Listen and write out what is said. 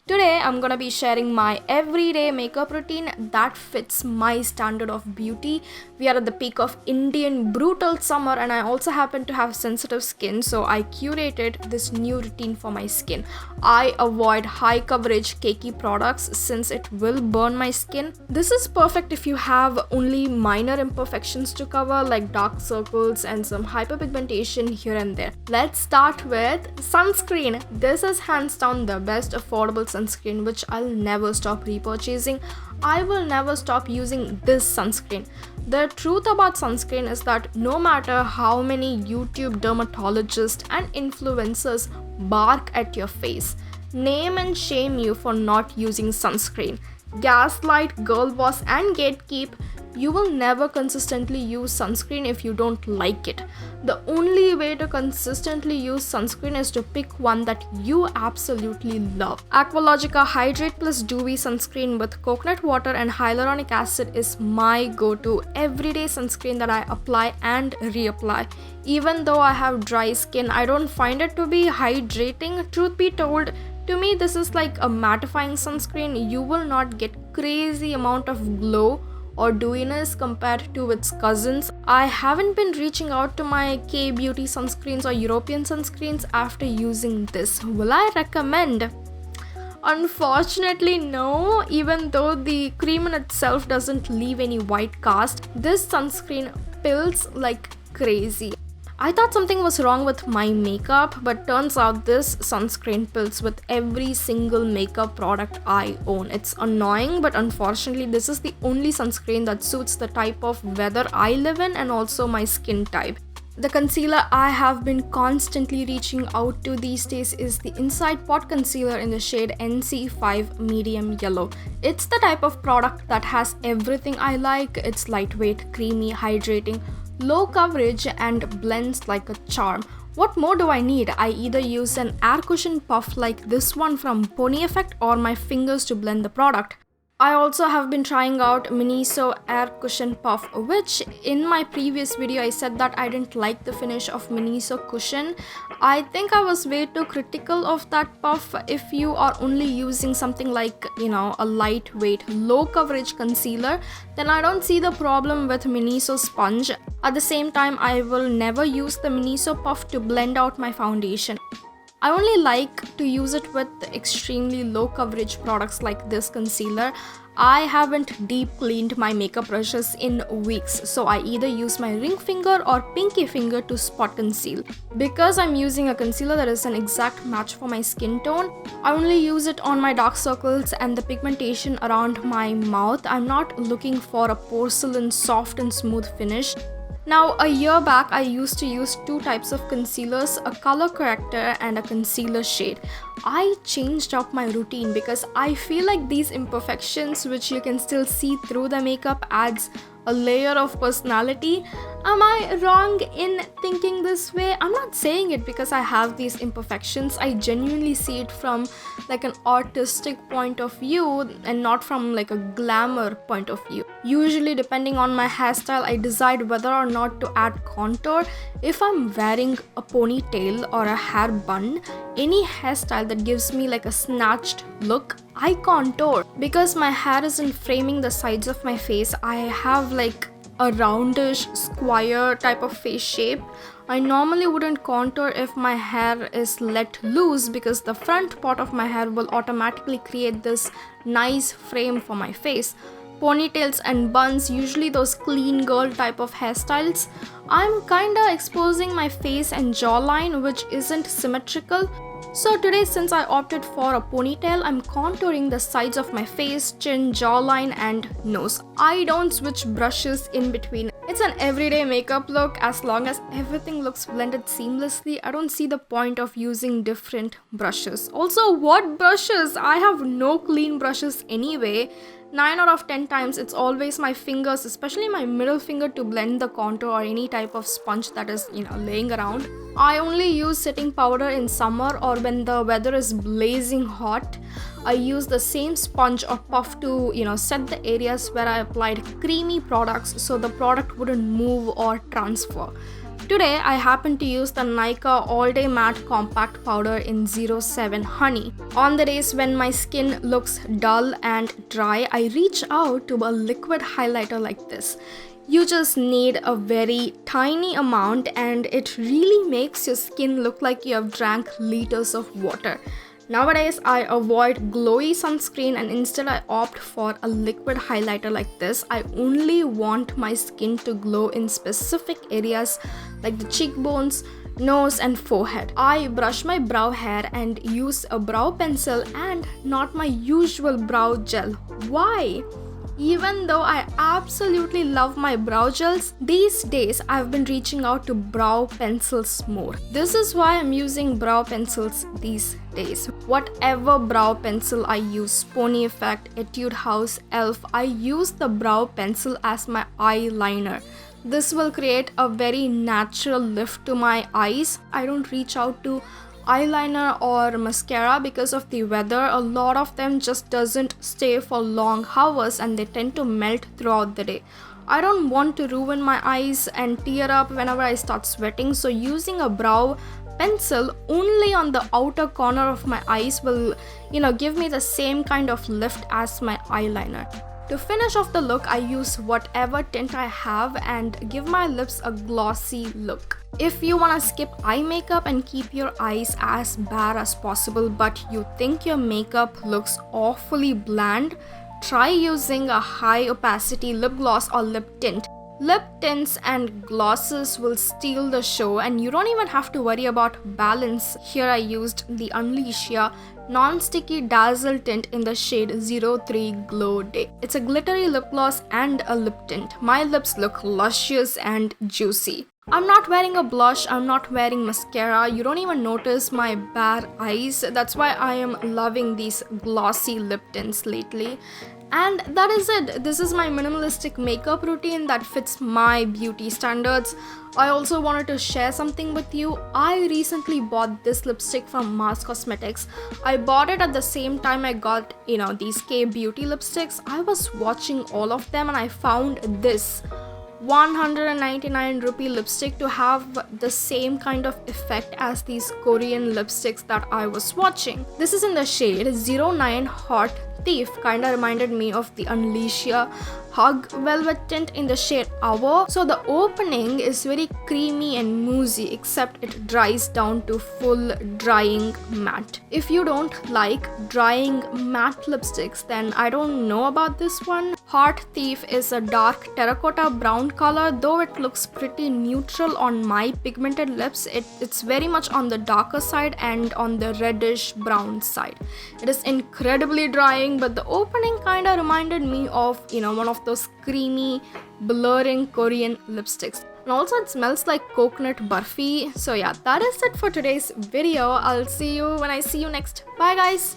Today, I'm gonna be sharing my everyday makeup routine that fits my standard of beauty. We are at the peak of Indian brutal summer and I also happen to have sensitive skin, so I curated this new routine for my skin. I avoid high coverage cakey products since it will burn my skin. This is perfect if you have only minor imperfections to cover like dark circles and some hyperpigmentation here and there. Let's start with sunscreen. This is hands down the best affordable sunscreen which I'll never stop repurchasing. I will never stop using this sunscreen. The truth about sunscreen is that no matter how many YouTube dermatologists and influencers bark at your face, name and shame you for not using sunscreen, gaslight, girl boss and gatekeep, you will never consistently use sunscreen if you don't like it. The only way to consistently use sunscreen is to pick one that you absolutely love. Aqualogica Hydrate plus Dewy sunscreen with coconut water and hyaluronic acid is my go-to everyday sunscreen that I apply and reapply. Even though I have dry skin, I don't find it to be hydrating. Truth be told, to me this is like a mattifying sunscreen. You will not get crazy amount of glow or dewiness compared to its cousins. I haven't been reaching out to my K-beauty sunscreens or European sunscreens after using this. Will I recommend? Unfortunately no, even though the cream in itself doesn't leave any white cast. This sunscreen pills like crazy. I thought something was wrong with my makeup, but turns out this sunscreen pills with every single makeup product I own. It's annoying, but unfortunately this is the only sunscreen that suits the type of weather I live in and also my skin type. The concealer I have been constantly reaching out to these days is the Inside Pot Concealer in the shade NC5 Medium Yellow. It's the type of product that has everything I like. It's lightweight, creamy, hydrating, low coverage and blends like a charm. What more do I need? I either use an air cushion puff like this one from Pony Effect or my fingers to blend the product. I also have been trying out Miniso Air Cushion Puff, which in my previous video I said that I didn't like the finish of Miniso Cushion. I think I was way too critical of that puff. If you are only using something like, a lightweight, low coverage concealer, then I don't see the problem with Miniso Sponge. At the same time, I will never use the Miniso Puff to blend out my foundation. I only like to use it with extremely low coverage products like this concealer. I haven't deep cleaned my makeup brushes in weeks, so I either use my ring finger or pinky finger to spot conceal. Because I'm using a concealer that is an exact match for my skin tone, I only use it on my dark circles and the pigmentation around my mouth. I'm not looking for a porcelain soft and smooth finish. Now, a year back, I used to use two types of concealers, a color corrector and a concealer shade. I changed up my routine because I feel like these imperfections, which you can still see through the makeup, adds a layer of personality. Am I wrong in thinking this way? I'm not saying it because I have these imperfections. I genuinely see it from like an artistic point of view and not from like a glamour point of view. Usually, depending on my hairstyle, I decide whether or not to add contour. If I'm wearing a ponytail or a hair bun, any hairstyle that gives me like a snatched look, I contour. Because my hair isn't framing the sides of my face, I have like a roundish, square type of face shape. I normally wouldn't contour if my hair is let loose because the front part of my hair will automatically create this nice frame for my face. Ponytails and buns, usually those clean girl type of hairstyles, I'm kinda exposing my face and jawline, which isn't symmetrical. So today, since I opted for a ponytail, I'm contouring the sides of my face, chin, jawline and nose. I don't switch brushes in between. It's an everyday makeup look. As long as everything looks blended seamlessly, I don't see the point of using different brushes. Also, what brushes? I have no clean brushes anyway. 9 out of 10 times it's always my fingers, especially my middle finger, to blend the contour or any type of sponge that is laying around. I only use setting powder in summer or when the weather is blazing hot. I use the same sponge or puff to set the areas where I applied creamy products so the product wouldn't move or transfer. Today, I happen to use the Nykaa All Day Matte Compact Powder in 07 Honey. On the days when my skin looks dull and dry, I reach out to a liquid highlighter like this. You just need a very tiny amount and it really makes your skin look like you have drank liters of water. Nowadays, I avoid glowy sunscreen and instead I opt for a liquid highlighter like this. I only want my skin to glow in specific areas like the cheekbones, nose and forehead. I brush my brow hair and use a brow pencil and not my usual brow gel. Why? Even though I absolutely love my brow gels, these days I've been reaching out to brow pencils more. This is why I'm using brow pencils these days. Whatever brow pencil I use, Pony Effect, Etude House, e.l.f., I use the brow pencil as my eyeliner. This will create a very natural lift to my eyes. I don't reach out to eyeliner or mascara because of the weather. A lot of them just doesn't stay for long hours and they tend to melt throughout the day. I don't want to ruin my eyes and tear up whenever I start sweating, so using a brow pencil only on the outer corner of my eyes will, give me the same kind of lift as my eyeliner. To finish off the look, I use whatever tint I have and give my lips a glossy look. If you want to skip eye makeup and keep your eyes as bare as possible but you think your makeup looks awfully bland, try using a high opacity lip gloss or lip tint. Lip tints and glosses will steal the show and you don't even have to worry about balance. Here I used the Unleashia non-sticky Dazzle tint in the shade 03 Glow Day. It's a glittery lip gloss and a lip tint. My lips look luscious and juicy. I'm not wearing a blush, I'm not wearing mascara, you don't even notice my bare eyes. That's why I am loving these glossy lip tints lately. And that is it. This is my minimalistic makeup routine that fits my beauty standards. I also wanted to share something with you. I recently bought this lipstick from Mars Cosmetics. I bought it at the same time I got, these K beauty lipsticks. I was watching all of them and I found this 199 rupee lipstick to have the same kind of effect as these Korean lipsticks that I was watching. This is in the shade 09 Hot Thief. Kinda reminded me of the Unleashia Hug Velvet tint in the shade Hour. So the opening is very creamy and moussey except it dries down to full drying matte. If you don't like drying matte lipsticks, then I don't know about this one. Hot Thief is a dark terracotta brown color. Though it looks pretty neutral on my pigmented lips, it's very much on the darker side and on the reddish brown side. It is incredibly drying, but the opening kind of reminded me of, one of those creamy, blurring Korean lipsticks. And also it smells like coconut burfi. So yeah, that is it for today's video. I'll see you when I see you next. Bye guys!